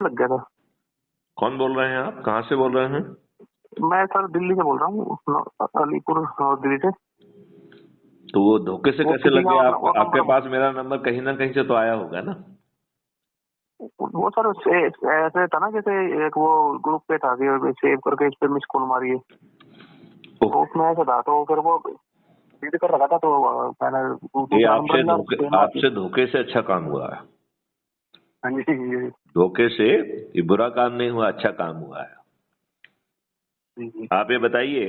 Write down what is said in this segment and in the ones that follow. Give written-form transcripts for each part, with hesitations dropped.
लग गया था। कौन बोल रहे हैं आप? कहाँ से बोल रहे हैं? मैं सर दिल्ली से बोल रहा हूँ, अलीपुर और दिल्ली से। तो वो धोखे से वो कैसे किसी लग का गया? अपना आप, वो आपके नंबर, पास मेरा नंबर कहीं ना कहीं से तो आया होगा ना? वो सर ऐसे था ना, जैसे एक वो ग्रुप पे था कि सेव करके इस पे मिस कॉल मारिए, तो उसमें ऐसा था, तो फिर वो रीड कर रखा था, तो मैंने ये दूसरा नंबर लिया, सेम बात थी। आपसे धोखे से अच्छा काम हुआ है। हाँ जी जी धोखे से ये बुरा काम नहीं हुआ, अच्छा काम हुआ है। जी जी। आप ये बताइए,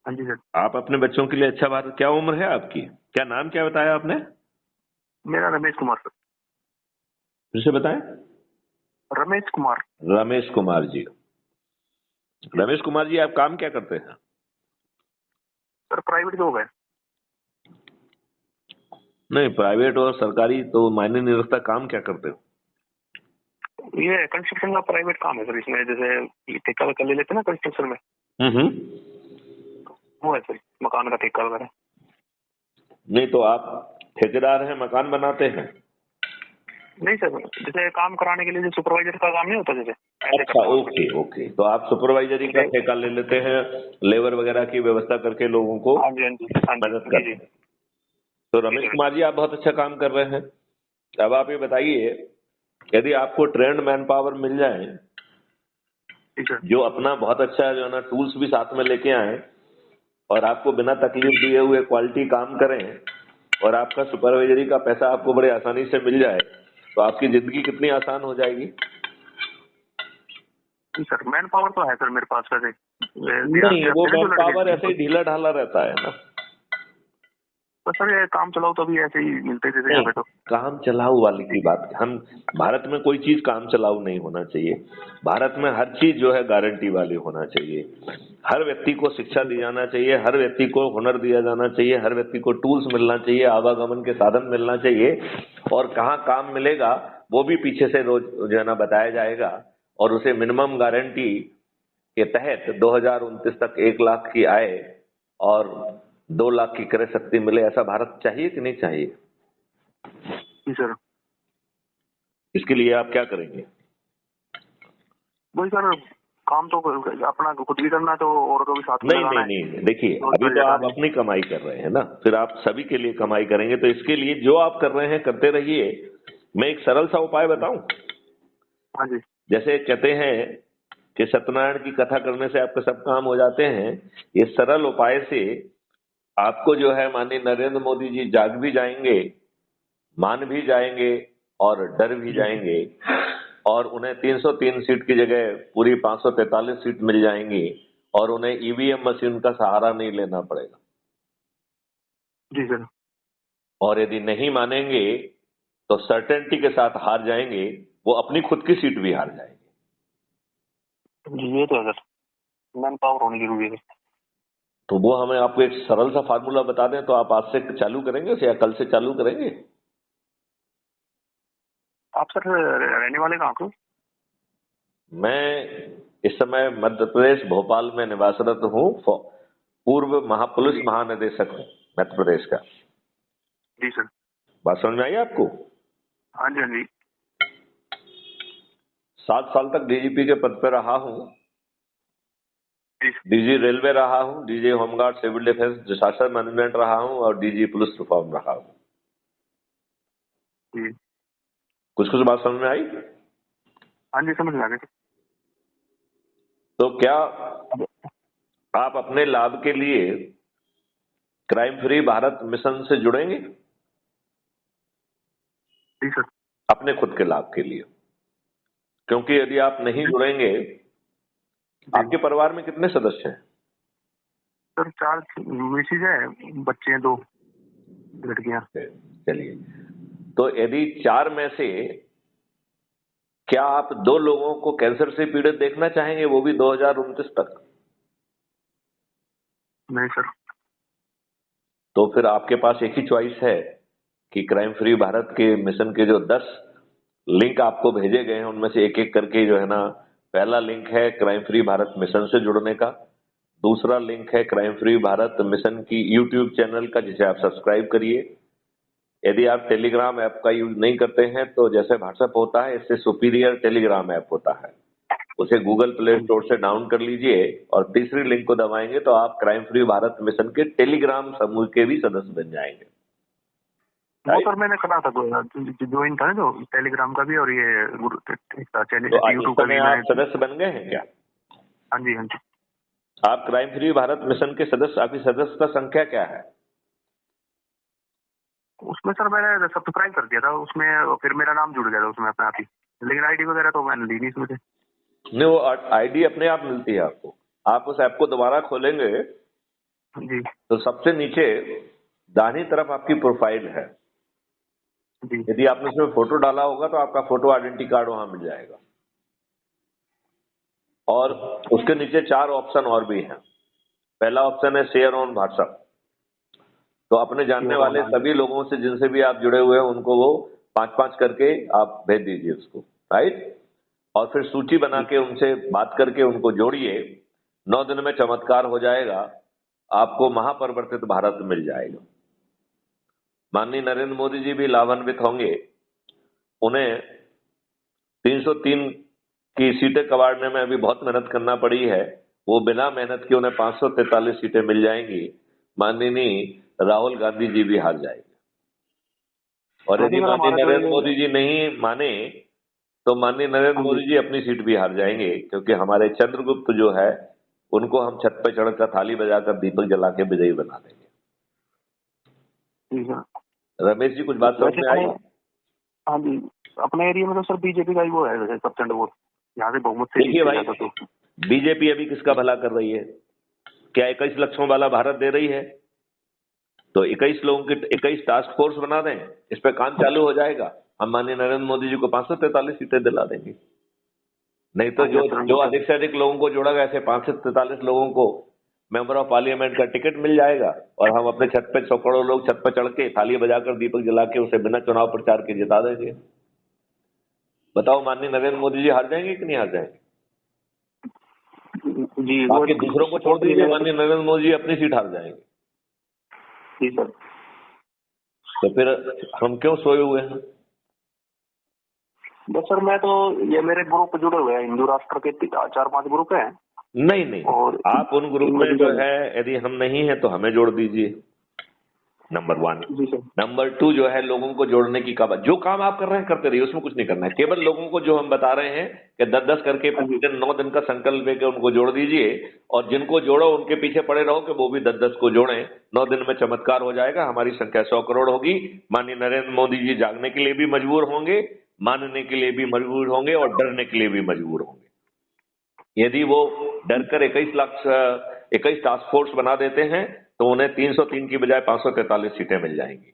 हाँ जी सर। आप अपने बच्चों के लिए अच्छा बात, क्या उम्र है आपकी? क्या नाम क्या बताया आपने? मेरा रमेश कुमार सर। फिर से बताएं। रमेश कुमार। रमेश कुमार जी। जी रमेश कुमार जी, आप काम क्या करते हैं? सर, प्राइवेट जॉब है। नहीं, प्राइवेट और सरकारी तो मायने नहीं रखता, काम क्या करते हो? ये कंस्ट्रक्शन का प्राइवेट काम है सर, इसमें जैसे ये ठेका वेका ले लेते हैं ना कंस्ट्रक्शन में, हम्म। वो है सर, मकान का ठेका वगैरह। नहीं तो आप ठेकेदार हैं, मकान बनाते हैं? नहीं सर, जैसे काम कराने के लिए जो सुपरवाइजर का काम नहीं होता, जैसे ऐसे अच्छा, करता हूँ उसमें। ओके ओके, तो आप सुपरवाइजरी का जैसे ठेका ले लेते हैं, लेबर वगैरह की व्यवस्था करके लोगों को हाँ जी हाँ जी हाँ जी मदद जी जी करते हैं। तो जी रमेश सर। कुमार जी, आप बहुत अच्छा काम कर रहे हैं। अब आप ये बताइए, यदि आपको ट्रेंड मैन पावर मिल जाए, जी सर। जो अपना बहुत अच्छा जो है ना टूल्स भी साथ में लेके आए, और आपको बिना तकलीफ दिए हुए क्वालिटी काम करें, और आपका सुपरवाइजरी का पैसा आपको बड़े आसानी से मिल जाए, तो आपकी जिंदगी कितनी आसान हो जाएगी। जी सर, मैन पावर तो है सर मेरे पास वैसे, ध्यान नहीं, से वो रखते हैं ना मैन जो लड़के पावर ऐसे जिनको। ही ढीला ढाला रहता है ना। तो सर ये काम चलाओ तो भी ऐसे ही मिलते हैं जैसे यहाँ नहीं, पे तो। काम चलाऊ वाली की बात, हम भारत में कोई चीज काम चलाऊ नहीं होना चाहिए। भारत में हर चीज जो है गारंटी वाली होना चाहिए। हर व्यक्ति को शिक्षा जी दी सर। जाना चाहिए, हर व्यक्ति को हुनर दिया जाना चाहिए, हर व्यक्ति को टूल्स मिलना चाहिए, आवागमन के साधन मिलना चाहिए, और कहाँ काम मिलेगा वो भी पीछे से रोज जो है ना बताया जाएगा, और उसे मिनिमम गारंटी के तहत 2029 तक 1 लाख की आय और 2 लाख की क्रय शक्ति मिले, ऐसा भारत चाहिए कि नहीं चाहिए? जी सर। इसके लिए आप क्या करेंगे? वही सर, काम तो अपना खुद भी करना है, तो और को भी साथ में नहीं लगाना नहीं है, नहीं, देखिए, अभी रोजगार तो आप लगानी है। अपनी कमाई कर रहे हैं ना, फिर आप सभी के लिए कमाई करेंगे, तो इसके लिए जो आप कर रहे हैं करते रहिए। मैं एक सरल सा उपाय बताऊं। हाँ जी। जैसे कहते हैं कि सत्यनारायण की कथा करने से आपके सब काम हो जाते हैं, ये सरल उपाय से आपको जो है माननीय नरेंद्र मोदी जी जाग भी जाएंगे, मान भी जाएंगे, और डर भी जी जाएंगे, और उन्हें 303 सीट की जगह पूरी 543 सीट मिल जाएंगी, और उन्हें ईवीएम मशीन का सहारा नहीं लेना पड़ेगा। जी सर। और यदि नहीं मानेंगे तो सर्टेनिटी के साथ हार जाएंगे, वो अपनी खुद की सीट भी हार जाएंगे। जी ये तो है सर, मैन पावर होनी जरूरी है। तो वो हमें आपको एक सरल सा फार्मूला बता दें तो आप आज से चालू करेंगे या कल से चालू करेंगे? आप सर रहने वाले कहाँ को? मैं इस समय मध्य प्रदेश भोपाल में निवासरत हूँ, पूर्व पुलिस जी महानिदेशक हूँ मध्य प्रदेश का। जी सर। बात समझ में आई आपको? हाँ जी हाँ जी 7 साल तक डीजीपी के पद पर रहा हूँ। जी डीजी रेलवे रहा हूँ, DG home guard civil defence disaster management रहा हूँ, और डीजी पुलिस रिफॉर्म रहा हूँ। जी। कुछ कुछ बात समझ में आई? हाँ जी समझ में आ गया तो क्या सर। आप अपने लाभ के लिए क्राइम फ्री भारत मिशन से जुड़ेंगे? जी सर। अपने खुद के लाभ के लिए, क्योंकि यदि आप नहीं जी जुड़ेंगे, जी आपके परिवार में कितने सदस्य हैं? सर, 4 मिसेज है, बच्चे हैं 2 लड़कियां। चलिए, तो यदि 4 में से क्या आप 2 लोगों को कैंसर से पीड़ित देखना चाहेंगे, वो भी 2029 तक? नहीं सर। तो फिर आपके पास एक ही चॉइस है कि क्राइम फ्री भारत के मिशन के जो 10 लिंक आपको भेजे गए हैं, उनमें से एक एक करके जो है ना, पहला लिंक है क्राइम फ्री भारत मिशन से जुड़ने का, दूसरा लिंक है क्राइम फ्री भारत मिशन की यूट्यूब चैनल का, जिसे आप सब्सक्राइब करिए, यदि आप टेलीग्राम ऐप का यूज नहीं करते हैं तो जैसे व्हाट्सएप होता है इससे सुपीरियर टेलीग्राम ऐप होता है, उसे गूगल प्ले स्टोर से डाउन कर लीजिए और तीसरी लिंक को दबाएंगे तो आप क्राइम फ्री भारत मिशन के टेलीग्राम समूह के भी सदस्य बन जाएंगे। वो सर मैंने करा था, ज्वाइन था जो टेलीग्राम का भी और ये तो यूट्यूब का भी। आप सदस्य बन गए हैं क्या? हाँ जी हाँ जी। आप क्राइम फ्री भारत मिशन के सदस्य, आपकी सदस्यता संख्या क्या है? उसमें सर मैंने सब्सक्राइब कर दिया था उसमें, फिर मेरा नाम जुड़ गया था उसमें अपने आप ही, लेकिन आईडी वगैरह तो मैंने ली नहीं इसमें से। नहीं, वो आईडी अपने आप मिलती है आपको। आप उस ऐप को दोबारा खोलेंगे जी तो सबसे नीचे दाहिनी तरफ आपकी प्रोफाइल है जी। यदि आपने उसमें फोटो डाला होगा तो आपका फोटो आइडेंटिटी कार्ड वहां मिल जाएगा और उसके नीचे 4 ऑप्शन और भी हैं। पहला ऑप्शन है शेयर ऑन व्हाट्सएप, तो अपने जानने वाले सभी लोगों से जिनसे भी आप जुड़े हुए हैं उनको वो 5-5 करके आप भेज दीजिए उसको, राइट। और फिर सूची बना के उनसे बात करके उनको जोड़िए। 9 दिन में चमत्कार हो जाएगा, आपको महापरिवर्तित भारत मिल जाएगा। माननीय नरेंद्र मोदी जी भी लाभान्वित होंगे। उन्हें 303 की सीटें कबाड़ने में अभी बहुत मेहनत करना पड़ी है, वो बिना मेहनत के उन्हें 543 सीटें मिल जाएंगी। माननीय राहुल गांधी जी भी हार जाएंगे और यदि माननीय नरेंद्र मोदी जी नहीं माने तो माननीय नरेंद्र मोदी जी अपनी सीट भी हार जाएंगे, क्योंकि हमारे चंद्रगुप्त जो है उनको हम छत पे चढ़कर थाली बजाकर दीपक जला के विजयी बना देंगे। रमेश जी कुछ बात समझ में आई? हाँ जी, अपने एरिया में तो सर बीजेपी का ही वो है परसेंट वोट, यहाँ से बहुमत से। देखिए भाई, बीजेपी अभी किसका भला कर रही है? क्या 21 लक्षों वाला भारत दे रही है? तो 21 लोगों की 21 टास्क फोर्स बना दें, इस पे काम चालू हो जाएगा। हम माननीय नरेंद्र मोदी जी को 543 सीटें दिला देंगे। नहीं तो जो अधिक से अधिक लोगों को जोड़ा गया, ऐसे 543 लोगों को मेंबर ऑफ पार्लियामेंट का टिकट मिल जाएगा और हम अपने छत पे 100 करोड़ लोग छत पे चढ़ के थाली बजाकर दीपक जला के उसे बिना चुनाव प्रचार के जिता देंगे। बताओ माननीय नरेंद्र मोदी जी हार जाएंगे कि नहीं हार जाएंगे? जी, बाकी दूसरों को छोड़ दीजिए, माननीय नरेंद्र मोदी जी अपनी सीट हार जाएंगे। जी सर। तो फिर हम क्यों सोए हुए हैं? बस सर मैं तो, ये मेरे ग्रुप जुड़े हुए हैं, हिंदू राष्ट्र के 4-5 ग्रुप हैं। नहीं, और आप उन ग्रुप में जो है यदि हम नहीं है तो हमें जोड़ दीजिए, नंबर 1। नंबर 2 जो है लोगों को जोड़ने की जो काम आप कर रहे हैं करते रहिए, उसमें कुछ नहीं करना है। केवल लोगों को जो हम बता रहे हैं कि 10-10 करके 9 दिन का संकल्प लेकर उनको जोड़ दीजिए और जिनको जोड़ो उनके पीछे पड़े रहो कि वो भी 10-10 को जोड़ें। 9 दिन में चमत्कार हो जाएगा, हमारी संख्या 100 करोड़ होगी। माननीय नरेंद्र मोदी जी जागने के लिए भी मजबूर होंगे, मानने के लिए भी मजबूर होंगे और डरने के लिए भी मजबूर होंगे। यदि वो डरकर 21 टास्क फोर्स बना देते हैं तो उन्हें 303 की बजाय 543 सीटें मिल जाएंगी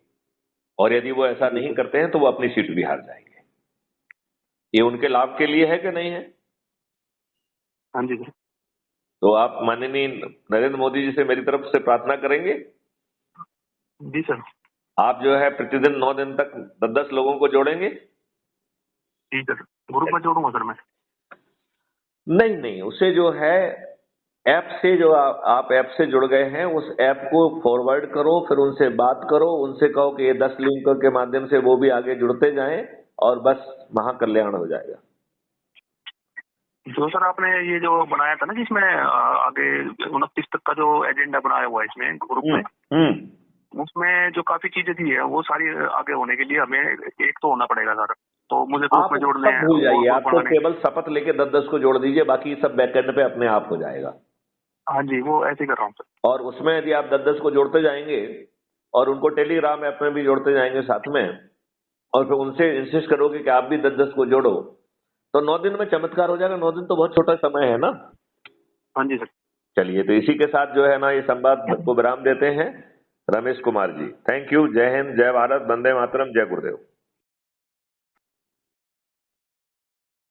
और यदि वो ऐसा नहीं करते हैं तो वो अपनी सीट भी हार जाएंगे। ये उनके लाभ के लिए है कि नहीं है? हाँ जी। तो आप माननीय नरेंद्र मोदी जी से मेरी तरफ से प्रार्थना करेंगे? जी सर। आप जो है प्रतिदिन 9 दिन तक 10-10 लोगों को जोड़ेंगे? जी सर, ग्रुप में जोड़ूंगा सर मैं। नहीं, उसे जो है ऐप से, जो आप ऐप से जुड़ गए हैं उस ऐप को फॉरवर्ड करो, फिर उनसे बात करो, उनसे कहो कि ये 10 लिंकों के माध्यम से वो भी आगे जुड़ते जाएं और बस महाकल्याण हो जाएगा। जो सर आपने ये जो बनाया था ना जिसमें आगे 29 तक का जो एजेंडा बनाया हुआ है इसमें ग्रुप में, उसमें जो काफी चीजें थी है वो सारी आगे होने के लिए हमें एक तो होना पड़ेगा सर। तो मुझे ग्रुप में जोड़ने हैं, भूल जाइए, आप तो केवल शपथ लेके 10-10 को जोड़ दीजिए, बाकी सब बैकएंड पे अपने आप हो जाएगा। हाँ जी, वो ऐसे ही कर रहा हूँ सर। और उसमें यदि आप 10-10 को जोड़ते जाएंगे और उनको टेलीग्राम ऐप में भी जोड़ते जाएंगे साथ में और फिर उनसे इंसिस्ट करोगे कि आप भी 10-10 को जोड़ो तो 9 दिन में चमत्कार हो जाएगा। 9 दिन तो बहुत छोटा समय है ना। हाँ जी सर। चलिए, तो इसी के साथ जो है ना ये संवाद को विराम देते हैं। Ramesh Kumar ji, thank you. जय हिंद, जय भारत, वंदे मातरम, जय गुरुदेव।